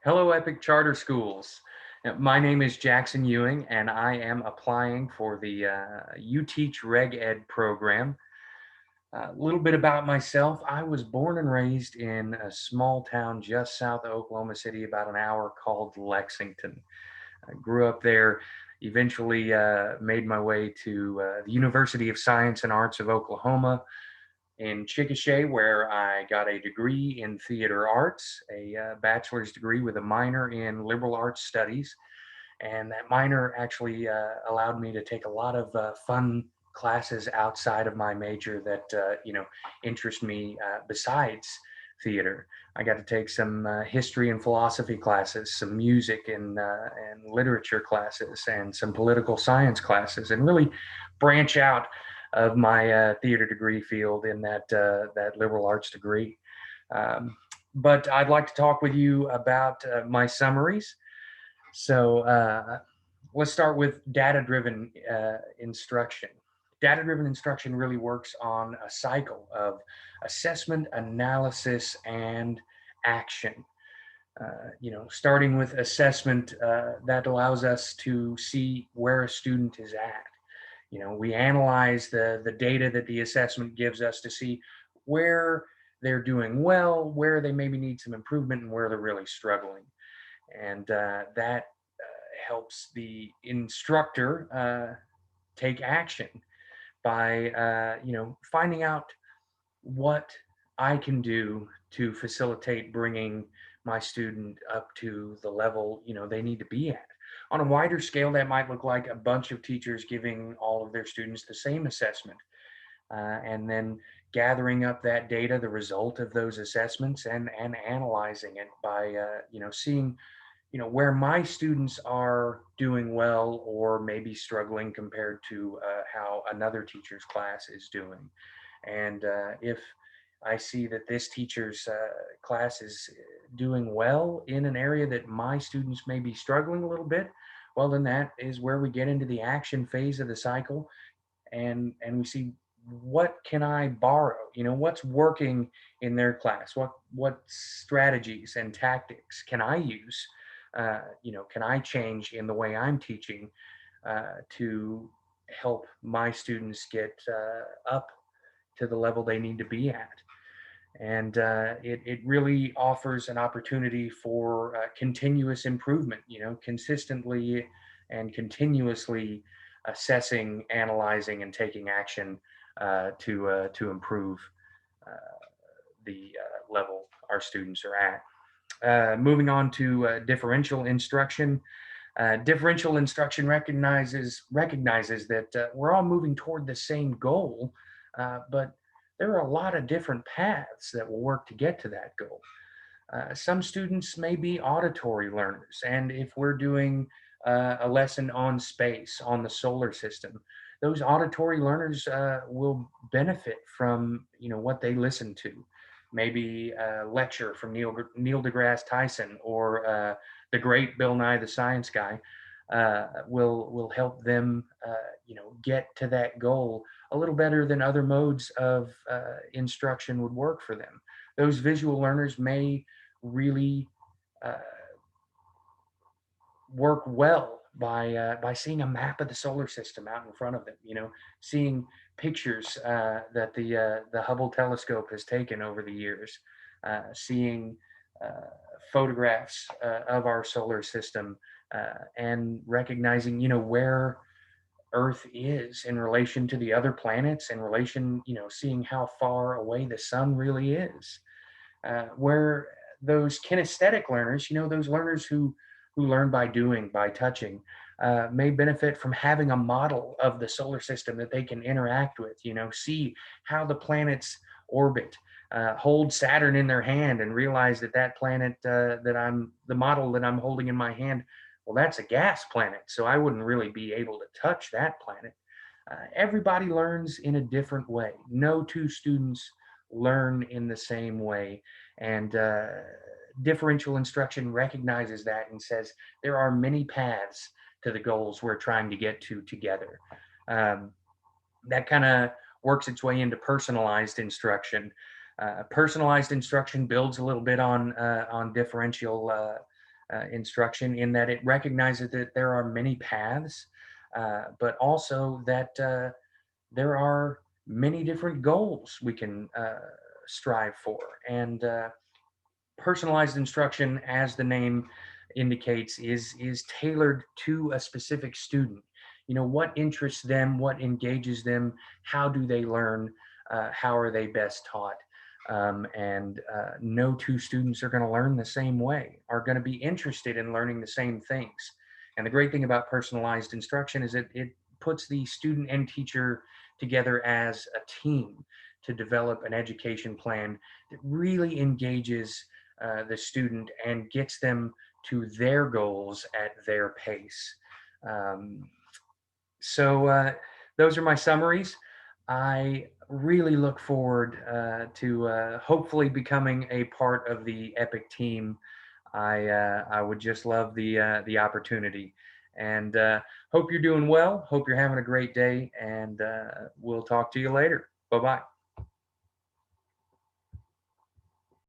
Hello, Epic Charter Schools. My name is Jackson Ewing, and I am applying for the You Teach Reg Ed program. A little bit about myself. I was born and raised in a small town just south of Oklahoma City, about an hour, called Lexington. I grew up there, eventually made my way to the University of Science and Arts of Oklahoma in Chickasha, where I got a degree in theater arts, a bachelor's degree with a minor in liberal arts studies. And that minor actually allowed me to take a lot of fun classes outside of my major that, interest me besides theater. I got to take some history and philosophy classes, some music and literature classes, and some political science classes, and really branch out of my theater degree field in that liberal arts degree. But I'd like to talk with you about my summaries. So let's start with data-driven instruction. Data-driven instruction really works on a cycle of assessment, analysis, and action. Starting with assessment, that allows us to see where a student is at. We analyze the data that the assessment gives us to see where they're doing well, where they maybe need some improvement, and where they're really struggling. And that helps the instructor take action by finding out what I can do to facilitate bringing my student up to the level they need to be at. On a wider scale, that might look like a bunch of teachers giving all of their students the same assessment, and then gathering up that data, the result of those assessments, and analyzing it by seeing where my students are doing well or maybe struggling compared to how another teacher's class is doing. And if I see that this teacher's class is doing well in an area that my students may be struggling a little bit, well, then that is where we get into the action phase of the cycle, and we see what can I borrow, what's working in their class, what strategies and tactics can I use, can I change in the way I'm teaching to help my students get up to the level they need to be at. And it really offers an opportunity for continuous improvement, consistently and continuously assessing, analyzing, and taking action to improve uh, the level our students are at. Moving on to differential instruction. Differential instruction recognizes that we're all moving toward the same goal, but there are a lot of different paths that will work to get to that goal. Some students may be auditory learners, and if we're doing a lesson on space, on the solar system, those auditory learners will benefit from what they listen to. Maybe a lecture from Neil deGrasse Tyson or the great Bill Nye the Science Guy will help them get to that goal a little better than other modes of instruction would work for them. Those visual learners may really uh, work well by seeing a map of the solar system out in front of them. Seeing pictures that the Hubble telescope has taken over the years, seeing photographs of our solar system, and recognizing where Earth is in relation to the other planets, in relation, seeing how far away the sun really is. Where those kinesthetic learners, those learners who learn by doing, by touching, may benefit from having a model of the solar system that they can interact with. See how the planets orbit. Hold Saturn in their hand and realize that planet the model that I'm holding in my hand, well, that's a gas planet, so I wouldn't really be able to touch that planet. Everybody learns in a different way. No two students learn in the same way. And differential instruction recognizes that and says there are many paths to the goals we're trying to get to together. Um, that kind of works its way into personalized instruction. Personalized instruction builds a little bit on differential instruction, in that it recognizes that there are many paths, but also that there are many different goals we can strive for. And personalized instruction, as the name indicates, is tailored to a specific student. What interests them, what engages them, how do they learn, how are they best taught. And no two students are going to learn the same way, are going to be interested in learning the same things. And the great thing about personalized instruction is it puts the student and teacher together as a team to develop an education plan that really engages the student and gets them to their goals at their pace. Um, so those are my summaries. I really look forward to hopefully becoming a part of the Epic team. I would just love the opportunity, and hope you're doing well. Hope you're having a great day, and we'll talk to you later. Bye bye.